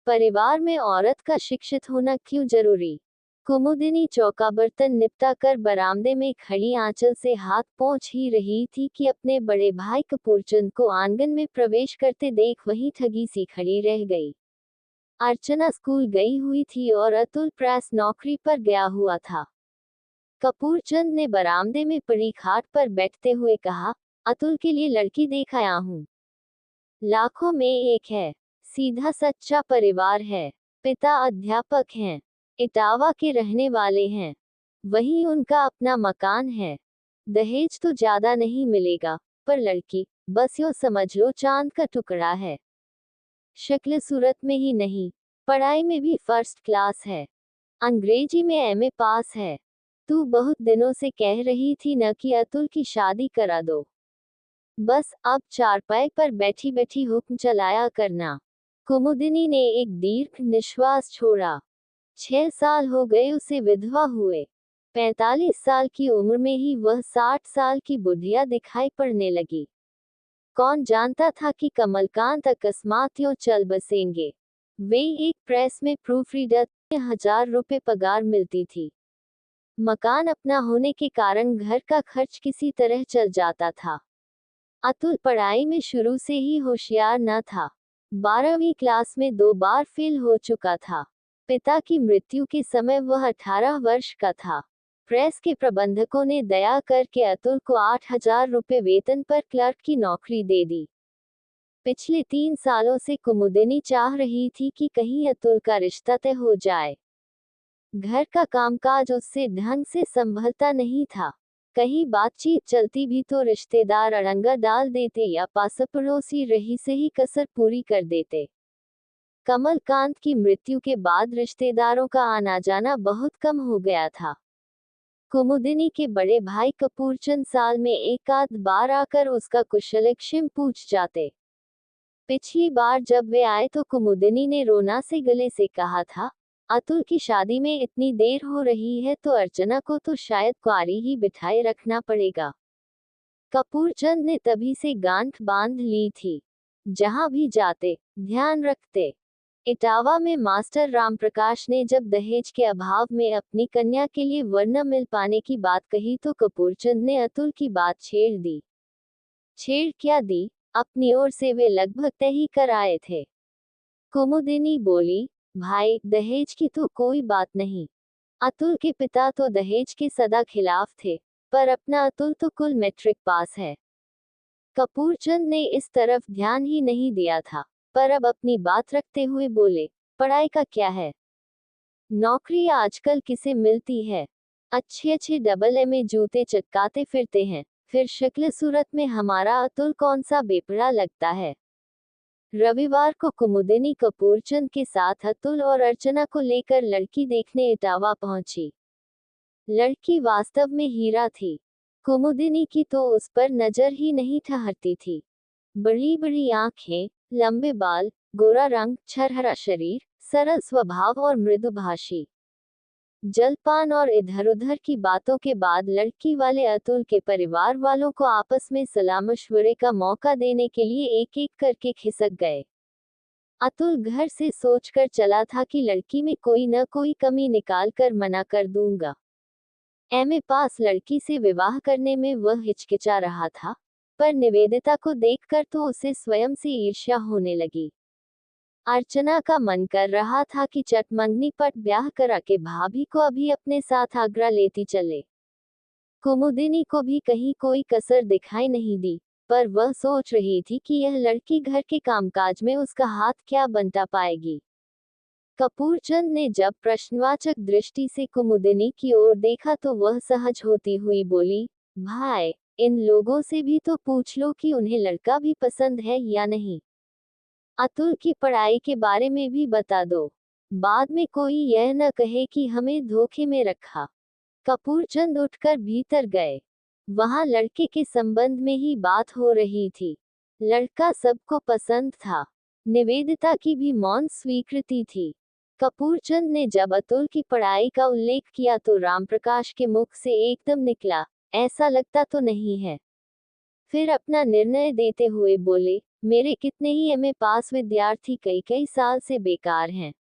परिवार में औरत का शिक्षित होना क्यों जरूरी? कुमुदिनी चौका बर्तन निपटा कर बरामदे में खड़ी आंचल से हाथ पोंछ ही रही थी कि अपने बड़े भाई कपूरचंद को आंगन में प्रवेश करते देख वहीं ठगी सी खड़ी रह गई। अर्चना स्कूल गई हुई थी और अतुल प्रेस नौकरी पर गया हुआ था। कपूरचंद ने बरामदे में पड़ी खाट पर बैठते हुए कहा, अतुल के लिए लड़की देख आया हूँ। लाखों में एक है, सीधा सच्चा परिवार है। पिता अध्यापक हैं, इटावा के रहने वाले हैं, वहीं उनका अपना मकान है। दहेज तो ज्यादा नहीं मिलेगा, पर लड़की बस यूं समझ लो चांद का टुकड़ा है। शक्ल सूरत में ही नहीं, पढ़ाई में भी फर्स्ट क्लास है। अंग्रेजी में एमए पास है। तू बहुत दिनों से कह रही थी न कि अतुल की शादी करा दो। बस अब चारपाई पर बैठी बैठी हुक्म चलाया करना। कुमुदिनी ने एक दीर्घ निश्वास छोड़ा। 6 साल हो गए उसे विधवा हुए। 45 साल की उम्र में ही वह 60 साल की बुढ़िया दिखाई पड़ने लगी। कौन जानता था कि कमलकांत अकस्मात यूं चल बसेंगे। वे एक प्रेस में प्रूफ रीडर, 1000 रुपए पगार मिलती थी। मकान अपना होने के कारण घर का खर्च किसी तरह चल जाता था। अतुल पढ़ाई में शुरू से ही होशियार न था। 12वीं क्लास में 2 बार फेल हो चुका था। पिता की मृत्यु के समय वह 18 वर्ष का था। प्रेस के प्रबंधकों ने दया करके अतुल को 8000 रुपए वेतन पर क्लर्क की नौकरी दे दी। पिछले 3 सालों से कुमुदिनी चाह रही थी कि कहीं अतुल का रिश्ता तय हो जाए। घर का कामकाज उससे ढंग से संभलता नहीं था। कहीं बातचीत चलती भी तो रिश्तेदार अड़ंगा डाल देते या पास पड़ोसी रही से ही कसर पूरी कर देते। कमलकांत की मृत्यु के बाद रिश्तेदारों का आना जाना बहुत कम हो गया था। कुमुदिनी के बड़े भाई कपूरचंद साल में एक आध बार आकर उसका कुशलक्षेम पूछ जाते। पिछली बार जब वे आए तो कुमुदिनी ने रोना से गले से कहा था, अतुल की शादी में इतनी देर हो रही है तो अर्चना को तो शायद कुंवारी ही बिठाए रखना पड़ेगा। कपूरचंद ने तभी से गांठ बांध ली थी। जहां भी जाते ध्यान रखते। इटावा में मास्टर रामप्रकाश ने जब दहेज के अभाव में अपनी कन्या के लिए वर न मिल पाने की बात कही तो कपूरचंद ने अतुल की बात छेड़ दी। छेड़ क्या दी, अपनी ओर से वे लगभग तय ही कर आए थे। कुमुदिनी बोली, भाई दहेज की तो कोई बात नहीं। अतुल के पिता तो दहेज के सदा खिलाफ थे, पर अपना अतुल तो कुल मैट्रिक पास है। कपूरचंद ने इस तरफ ध्यान ही नहीं दिया था, पर अब अपनी बात रखते हुए बोले, पढ़ाई का क्या है? नौकरी आजकल किसे मिलती है? अच्छे अच्छे डबल एमए जूते चटकाते फिरते हैं, फिर शक्ल सूरत में हमारा अतुल कौन सा बेपड़ा लगता है। रविवार को कुमुदिनी कपूरचंद के साथ अतुल और अर्चना को लेकर लड़की देखने इटावा पहुंची। लड़की वास्तव में हीरा थी। कुमुदिनी की तो उस पर नजर ही नहीं ठहरती थी। बड़ी बड़ी आंखें, लंबे बाल, गोरा रंग, छरहरा शरीर, सरल स्वभाव और मृदुभाषी। जलपान और इधर उधर की बातों के बाद लड़की वाले अतुल के परिवार वालों को आपस में सलाह मशवरे का मौका देने के लिए एक एक करके खिसक गए। अतुल घर से सोचकर चला था कि लड़की में कोई न कोई कमी निकाल कर मना कर दूंगा। एमए पास लड़की से विवाह करने में वह हिचकिचा रहा था, पर निवेदिता को देखकर तो उसे स्वयं से ईर्ष्या होने लगी। अर्चना का मन कर रहा था कि चट मंगनी पट ब्याह करा के भाभी को अभी अपने साथ आगरा लेती चले। कुमुदिनी को भी कहीं कोई कसर दिखाई नहीं दी, पर वह सोच रही थी कि यह लड़की घर के कामकाज में उसका हाथ क्या बंटा पाएगी। कपूरचंद ने जब प्रश्नवाचक दृष्टि से कुमुदिनी की ओर देखा तो वह सहज होती हुई बोली, भाई इन लोगों से भी तो पूछ लो कि उन्हें लड़का भी पसंद है या नहीं। अतुल की पढ़ाई के बारे में भी बता दो, बाद में कोई यह न कहे कि हमें धोखे में रखा। कपूरचंद उठकर भीतर गए। वहां लड़के के संबंध में ही बात हो रही थी। लड़का सबको पसंद था। निवेदिता की भी मौन स्वीकृति थी। कपूरचंद ने जब अतुल की पढ़ाई का उल्लेख किया तो रामप्रकाश के मुख से एकदम निकला, ऐसा लगता तो नहीं है। फिर अपना निर्णय देते हुए बोले, मेरे कितने ही एमए पास विद्यार्थी कई कई साल से बेकार हैं।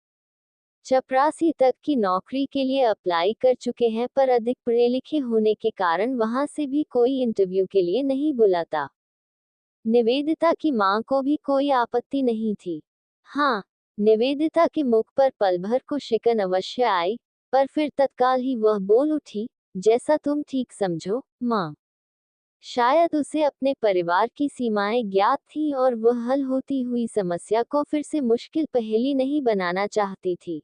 चपरासी तक की नौकरी के लिए अप्लाई कर चुके हैं, पर अधिक पढ़े लिखे होने के कारण वहां से भी कोई इंटरव्यू के लिए नहीं बुलाता। निवेदिता की मां को भी कोई आपत्ति नहीं थी। हाँ, निवेदिता के मुख पर पल भर को शिकन अवश्य आई, पर फिर तत्काल ही वह बोल उठी, जैसा तुम ठीक समझो, मां। शायद उसे अपने परिवार की सीमाएं ज्ञात थीं और वह हल होती हुई समस्या को फिर से मुश्किल पहेली नहीं बनाना चाहती थी।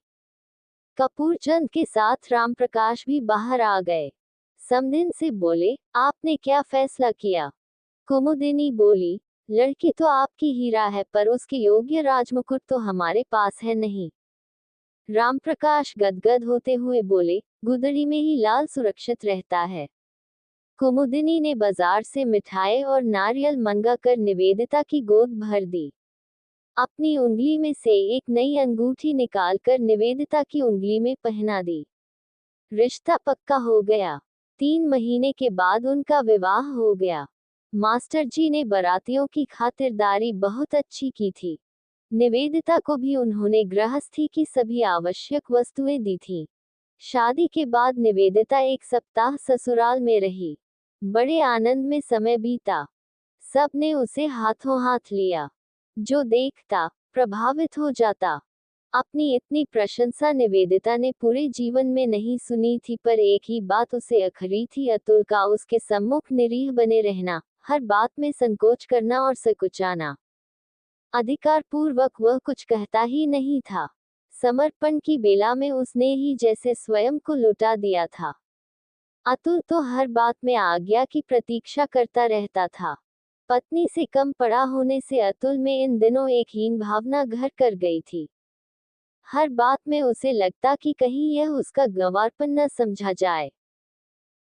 कपूरचंद के साथ रामप्रकाश भी बाहर आ गए। समधिन से बोले, आपने क्या फैसला किया? कुमुदिनी बोली, लड़की तो आपकी हीरा है, पर उसके योग्य राजमुकुट तो हमारे पास है नहीं। रामप्रकाश गदगद होते हुए बोले, गुदड़ी में ही लाल सुरक्षित रहता है। कुमुदिनी ने बाजार से मिठाई और नारियल मंगा कर निवेदिता की गोद भर दी। अपनी उंगली में से एक नई अंगूठी निकालकर निवेदिता की उंगली में पहना दी। रिश्ता पक्का हो गया। 3 महीने के बाद उनका विवाह हो गया। मास्टर जी ने बारातियों की खातिरदारी बहुत अच्छी की थी। निवेदिता को भी उन्होंने गृहस्थी की सभी आवश्यक वस्तुएं दी थीं। शादी के बाद निवेदिता 1 सप्ताह ससुराल में रही। बड़े आनंद में समय बीता। सब ने उसे हाथों हाथ लिया। जो देखता प्रभावित हो जाता। अपनी इतनी प्रशंसा निवेदिता ने पूरे जीवन में नहीं सुनी थी, पर एक ही बात उसे अखरी थी, अतुल का उसके सम्मुख निरीह बने रहना, हर बात में संकोच करना और सकुचाना। अधिकार पूर्वक वह कुछ कहता ही नहीं था। समर्पण की बेला में उसने ही जैसे स्वयं को लुटा दिया था। अतुल तो हर बात में आज्ञा की प्रतीक्षा करता रहता था। पत्नी से कम पड़ा होने से अतुल में इन दिनों एक हीन भावना घर कर गई थी। हर बात में उसे लगता कि कहीं यह उसका गंवारपन न समझा जाए।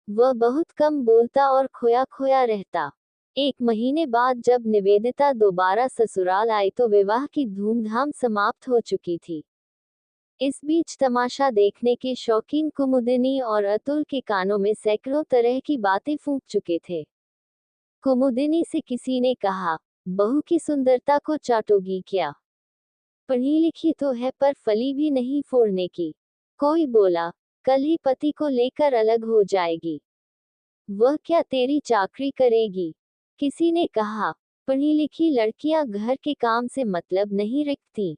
वह बहुत कम बोलता और खोया खोया रहता। 1 महीने बाद जब निवेदिता दोबारा ससुराल आई तो विवाह की धूमधाम समाप्त हो चुकी थी। इस बीच तमाशा देखने के शौकीन कुमुदिनी और अतुल के कानों में सैकड़ों तरह की बातें फूंक चुके थे। कुमुदिनी से किसी ने कहा, बहू की सुंदरता को चाटोगी क्या? पढ़ी लिखी तो है, पर फली भी नहीं फोड़ने की। कोई बोला, कल ही पति को लेकर अलग हो जाएगी। वह क्या तेरी चाकरी करेगी? किसी ने कहा, पढ़ी लिखी लड़कियां घर के काम से मतलब नहीं रखती।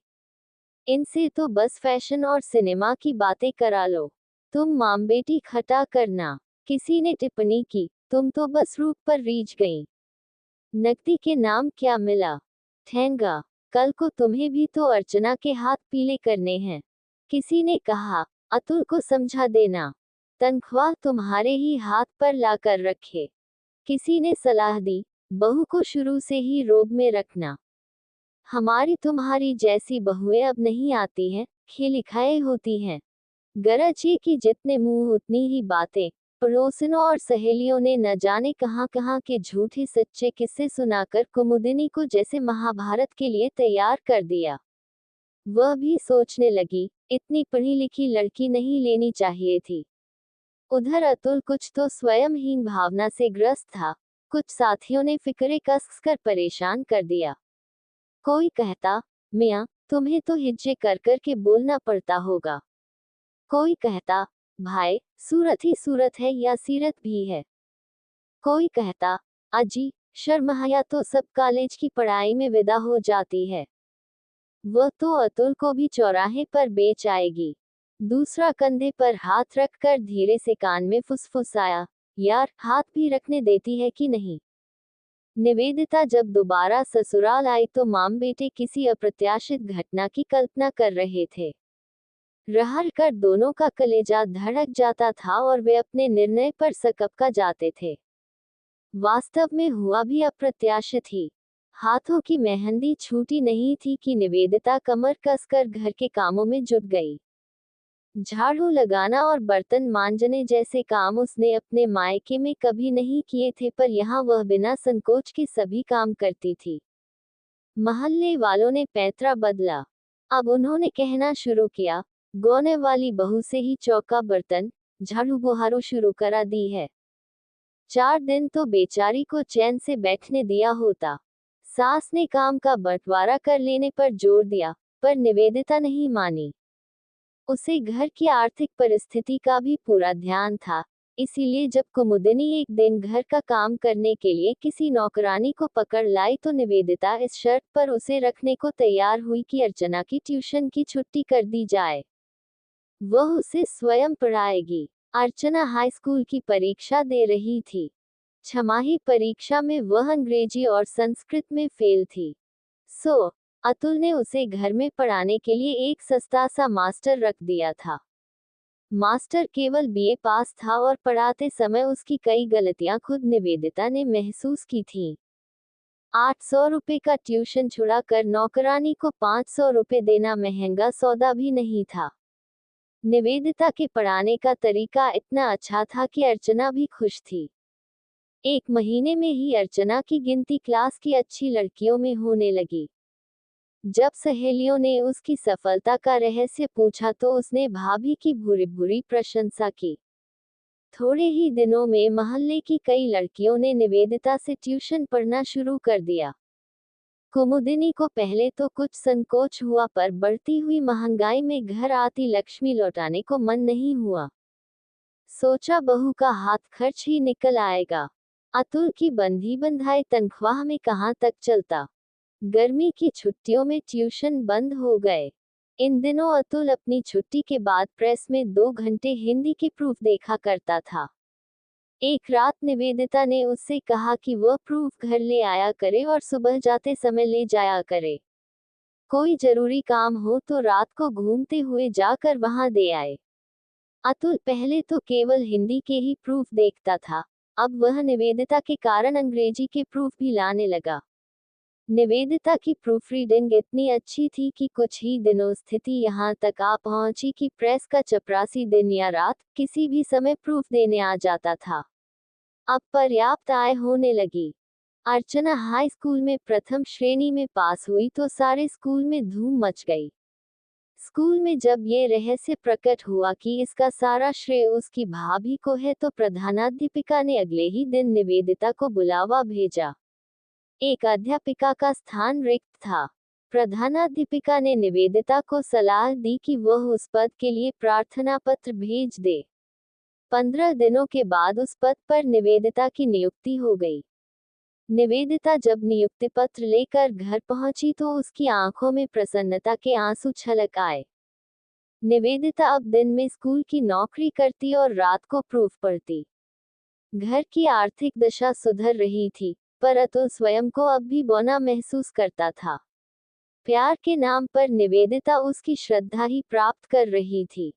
इनसे तो बस फैशन और सिनेमा की बातें करा लो। तुम माम बेटी खटा करना। किसी ने टिप्पणी की, तुम तो बस रूप पर रीझ गई। नकदी के नाम क्या मिला? ठेंगा। कल को तुम्हें भी तो अर्चना के हाथ पीले करने हैं। किसी ने कहा, अतुल को समझा देना, तनख्वाह तुम्हारे ही हाथ पर लाकर रखे। किसी ने सलाह दी, बहू को शुरू से ही रोब में रखना। हमारी तुम्हारी जैसी बहुएं अब नहीं आती हैं, खेलिखाए होती हैं। गरज ये कि जितने मुंह उतनी ही बातें। पड़ोसिनों और सहेलियों ने न जाने कहां कहां के झूठे सच्चे किस्से सुनाकर कुमुदिनी को जैसे महाभारत के लिए तैयार कर दिया। वह भी सोचने लगी, इतनी पढ़ी लिखी लड़की नहीं लेनी चाहिए थी। उधर अतुल कुछ तो स्वयं हीन भावना से ग्रस्त था। कुछ साथियों ने फिक्रे कस कर परेशान कर दिया। कोई कहता, मियाँ, तुम्हें तो हिज्जे कर कर के बोलना पड़ता होगा। कोई कहता, भाई, सूरत ही सूरत है या सीरत भी है। कोई कहता, अजी, शर्महाया तो सब कॉलेज की पढ़ाई में विदा हो जाती है। वह तो अतुल को भी चौराहे पर बेच आएगी। दूसरा कंधे पर हाथ रखकर धीरे से कान में फुसफुसाया, यार, हाथ भी रखने देती है कि नहीं? निवेदिता जब दोबारा ससुराल आई तो माम बेटे किसी अप्रत्याशित घटना की कल्पना कर रहे थे। रहर कर दोनों का कलेजा धड़क जाता था और वे अपने निर्णय पर सकपका जाते थे। वास्तव में हुआ भी अप्रत्याशित ही। हाथों की मेहंदी छूटी नहीं थी कि निवेदिता कमर कसकर घर के कामों में जुट गई। झाड़ू लगाना और बर्तन मांजने जैसे काम उसने अपने मायके में कभी नहीं किए थे, पर यहाँ वह बिना संकोच के सभी काम करती थी। मोहल्ले वालों ने पैंतरा बदला। अब उन्होंने कहना शुरू किया, गोने वाली बहू से ही चौका बर्तन, झाड़ू बुहारू शुरू करा दी है। 4 दिन तो बेचारी को चैन से बैठने दिया होता। सास ने काम का बंटवारा कर लेने पर जोर दिया, पर निवेदिता नहीं मानी। उसे घर की आर्थिक परिस्थिति का भी पूरा ध्यान था। इसीलिए जब कुमुदिनी एक दिन घर का काम करने के लिए किसी नौकरानी को पकड़ लाई तो निवेदिता इस शर्त पर उसे रखने को तैयार हुई कि अर्चना की ट्यूशन की छुट्टी कर दी जाए। वह उसे स्वयं पढ़ाएगी। अर्चना हाई स्कूल की परीक्षा दे रही थी। छमाही परीक्षा में वह अंग्रेजी और संस्कृत में फेल थी। अतुल ने उसे घर में पढ़ाने के लिए एक सस्ता सा मास्टर रख दिया था। मास्टर केवल बीए पास था और पढ़ाते समय उसकी कई गलतियां खुद निवेदिता ने महसूस की थीं। 800 रुपए का ट्यूशन छुड़ाकर नौकरानी को 500 रुपए देना महंगा सौदा भी नहीं था। निवेदिता के पढ़ाने का तरीका इतना अच्छा था कि अर्चना भी खुश थी। एक महीने में ही अर्चना की गिनती क्लास की अच्छी लड़कियों में होने लगी। जब सहेलियों ने उसकी सफलता का रहस्य पूछा तो उसने भाभी की भूरी भूरी प्रशंसा की। थोड़े ही दिनों में मोहल्ले की कई लड़कियों ने निवेदिता से ट्यूशन पढ़ना शुरू कर दिया। कुमुदिनी को पहले तो कुछ संकोच हुआ, पर बढ़ती हुई महंगाई में घर आती लक्ष्मी लौटाने को मन नहीं हुआ। सोचा बहू का हाथ खर्च ही निकल आएगा। अतुल की बंधी बंधाई तनख्वाह में कहाँ तक चलता। गर्मी की छुट्टियों में ट्यूशन बंद हो गए। इन दिनों अतुल अपनी छुट्टी के बाद प्रेस में 2 घंटे हिंदी के प्रूफ देखा करता था। एक रात निवेदिता ने उससे कहा कि वह प्रूफ घर ले आया करे और सुबह जाते समय ले जाया करे। कोई जरूरी काम हो तो रात को घूमते हुए जाकर वहां दे आए। अतुल पहले तो केवल हिंदी के ही प्रूफ देखता था, अब वह निवेदिता के कारण अंग्रेजी के प्रूफ भी लाने लगा। निवेदिता की प्रूफ रीडिंग इतनी अच्छी थी कि कुछ ही दिनों स्थिति यहाँ तक आ पहुंची कि प्रेस का चपरासी दिन या रात किसी भी समय प्रूफ देने आ जाता था। अब पर्याप्त आय होने लगी। अर्चना हाई स्कूल में प्रथम श्रेणी में पास हुई तो सारे स्कूल में धूम मच गई। स्कूल में जब ये रहस्य प्रकट हुआ कि इसका सारा श्रेय उसकी भाभी को है तो प्रधानाध्यापिका ने अगले ही दिन निवेदिता को बुलावा भेजा। एक अध्यापिका का स्थान रिक्त था। प्रधानाध्यापिका ने निवेदिता को सलाह दी कि वह उस पद के लिए प्रार्थना पत्र भेज दे। 15 दिनों के बाद उस पद पर निवेदिता की नियुक्ति हो गई। निवेदिता जब नियुक्ति पत्र लेकर घर पहुंची तो उसकी आंखों में प्रसन्नता के आंसू छलक आए। निवेदिता अब दिन में स्कूल की नौकरी करती और रात को प्रूफ पढ़ती। घर की आर्थिक दशा सुधर रही थी, पर अतुल स्वयं को अब भी बौना महसूस करता था। प्यार के नाम पर निवेदिता उसकी श्रद्धा ही प्राप्त कर रही थी।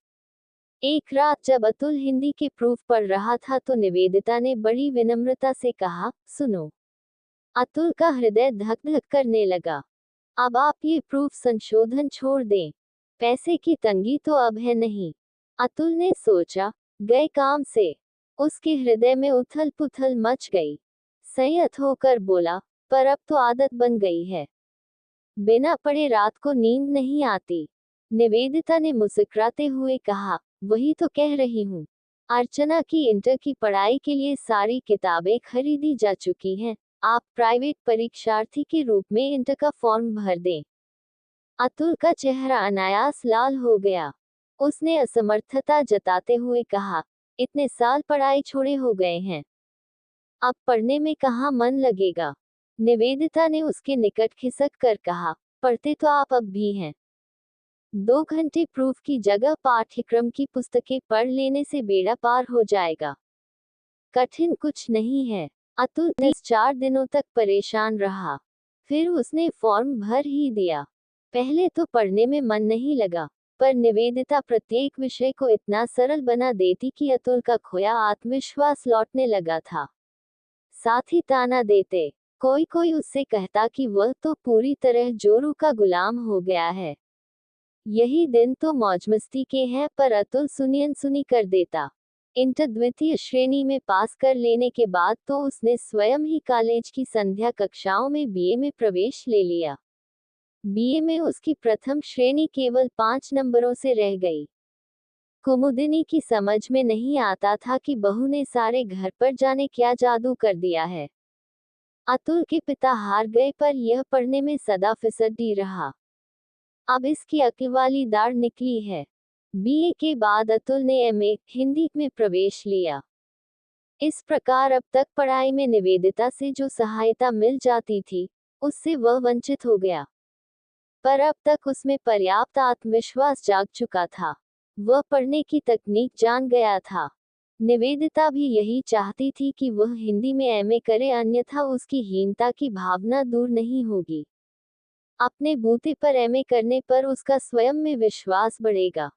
एक रात जब अतुल हिंदी के प्रूफ पढ़ रहा था तो निवेदिता ने बड़ी विनम्रता से कहा, सुनो। अतुल का हृदय धक धक करने लगा। अब आप ये प्रूफ संशोधन छोड़ दें। पैसे की तंगी तो अब है नहीं। अतुल ने सोचा, गए काम से। उसके हृदय में उथल पुथल मच गई। संयत होकर बोला, पर अब तो आदत बन गई है। बिना पढ़े रात को नींद नहीं आती। निवेदिता ने मुस्कुराते हुए कहा, वही तो कह रही हूँ। अर्चना की इंटर की पढ़ाई के लिए सारी किताबें खरीदी जा चुकी हैं। आप प्राइवेट परीक्षार्थी के रूप में इंटर का फॉर्म भर दें। अतुल का चेहरा अनायास लाल हो गया। उसने असमर्थता जताते हुए कहा, इतने साल पढ़ाई छोड़े हो गए हैं, अब पढ़ने में कहाँ मन लगेगा। निवेदिता ने उसके निकट खिसक कर कहा, पढ़ते तो आप अब भी हैं। 2 घंटे प्रूफ की जगह पाठ्यक्रम की पुस्तकें पढ़ लेने से बेड़ा पार हो जाएगा। कठिन कुछ नहीं है। अतुल 4 दिनों तक परेशान रहा। फिर उसने फॉर्म भर ही दिया। पहले तो पढ़ने में मन नहीं लगा, पर निवेदिता प्रत्येक विषय को इतना सरल बना देती कि अतुल का खोया आत्मविश्वास लौटने लगा था। साथ ही ताना देते। कोई कोई उससे कहता कि वह तो पूरी तरह जोरू का गुलाम हो गया है। यही दिन तो मौज मस्ती के हैं, पर अतुल सुनी अनसुनी कर देता। इंटर द्वितीय श्रेणी में पास कर लेने के बाद तो उसने स्वयं ही कॉलेज की संध्या कक्षाओं में बीए में प्रवेश ले लिया। बीए में उसकी प्रथम श्रेणी केवल 5 नंबरों से रह गई। कुमुदिनी की समझ में नहीं आता था कि बहू ने सारे घर पर जाने क्या जादू कर दिया है। अतुल के पिता हार गए पर यह पढ़ने में सदा फिसड्डी रहा। अब इसकी अक्ल वाली दाढ़ निकली है। बीए के बाद अतुल ने एमए हिंदी में प्रवेश लिया। इस प्रकार अब तक पढ़ाई में निवेदिता से जो सहायता मिल जाती थी, उससे वह वंचित हो गया। पर अब तक उसमें पर्याप्त आत्मविश्वास जाग चुका था। वह पढ़ने की तकनीक जान गया था। निवेदिता भी यही चाहती थी कि वह हिंदी में एमए करे, अन्यथा उसकी हीनता की भावना दूर नहीं होगी। अपने बूते पर एमए करने पर उसका स्वयं में विश्वास बढ़ेगा।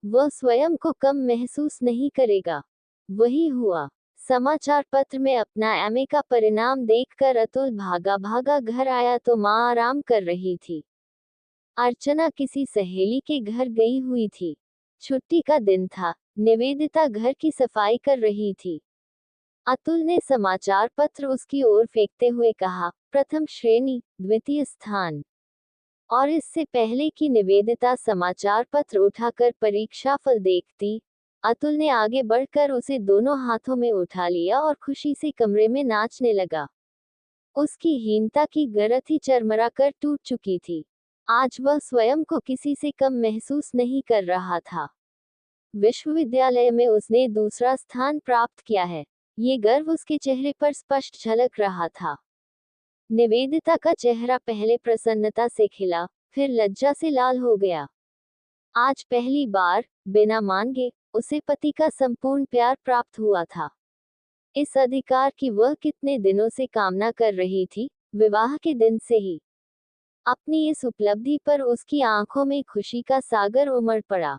वह स्वयं को कम महसूस नहीं करेगा। वही हुआ। समाचार पत्र में अपना एमए का परिणाम देखकर अतुल भागा भागा घर आया तो माँ आराम कर रही थी। अर्चना किसी सहेली के घर गई हुई थी। छुट्टी का दिन था। निवेदिता घर की सफाई कर रही थी। अतुल ने समाचार पत्र उसकी ओर फेंकते हुए कहा, प्रथम श्रेणी, द्वितीय स्थान। और इससे पहले कि निवेदिता समाचार पत्र उठाकर परीक्षाफल देखती, अतुल ने आगे बढ़कर उसे दोनों हाथों में उठा लिया और खुशी से कमरे में नाचने लगा। उसकी हीनता की गरथी चरमरा कर टूट चुकी थी। आज वह स्वयं को किसी से कम महसूस नहीं कर रहा था। विश्वविद्यालय में उसने दूसरा स्थान प्राप्त किया है। ये गर्व उसके चेहरे पर स्पष्ट झलक रहा था। निवेदिता का चेहरा पहले प्रसन्नता से खिला, फिर लज्जा से लाल हो गया। आज पहली बार, बिना मांगे, उसे पति का संपूर्ण प्यार प्राप्त हुआ था। इस अधिकार की वह कितने दिनों से कामना कर रही थी, विवाह के दिन से ही। अपनी इस उपलब्धि पर उसकी आंखों में खुशी का सागर उमड़ पड़ा।